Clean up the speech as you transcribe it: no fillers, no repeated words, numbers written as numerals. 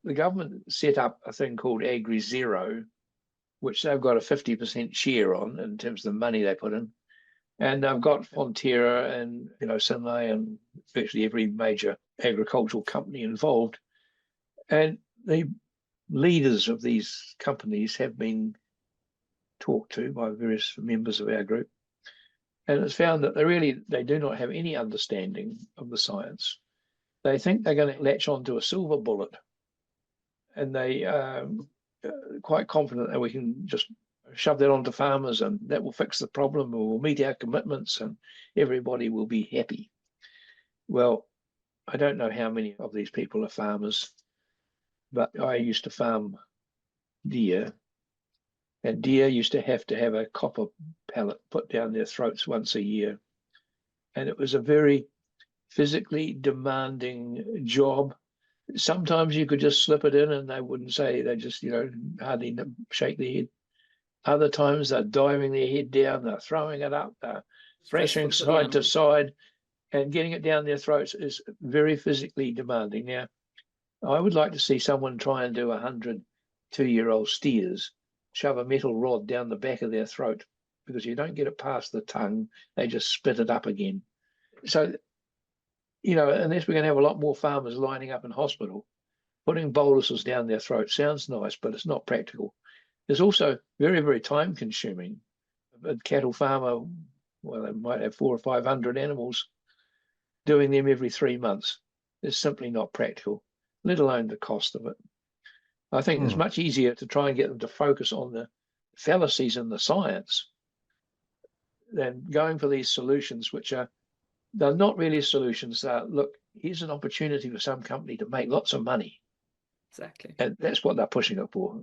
the government set up a thing called Agri Zero, which they've got a 50% share on in terms of the money they put in. And they've got Fonterra and, Synlait and virtually every major agricultural company involved. And the leaders of these companies have been talked to by various members of our group. And it's found that they do not have any understanding of the science. They think they're going to latch onto a silver bullet. And they are quite confident that we can just shove that onto farmers and that will fix the problem, and we'll meet our commitments and everybody will be happy. Well, I don't know how many of these people are farmers, but I used to farm deer, and deer used to have a copper pellet put down their throats once a year. And it was a very physically demanding job. Sometimes you could just slip it in and they wouldn't say, they just, hardly shake their head. Other times they're diving their head down, they're throwing it up, they're thrashing side to side, and getting it down their throats is very physically demanding. Now, I would like to see someone try and do 100 two-year-old steers, shove a metal rod down the back of their throat, because you don't get it past the tongue, they just spit it up again. So, unless we're going to have a lot more farmers lining up in hospital, putting boluses down their throat sounds nice, but it's not practical. It's also very, very time consuming. A cattle farmer, well, they might have 400 or 500 animals, doing them every 3 months is simply not practical, let alone the cost of it. I think it's much easier to try and get them to focus on the fallacies in the science than going for these solutions, they're not really solutions. Look, here's an opportunity for some company to make lots of money. Exactly. And that's what they're pushing it for.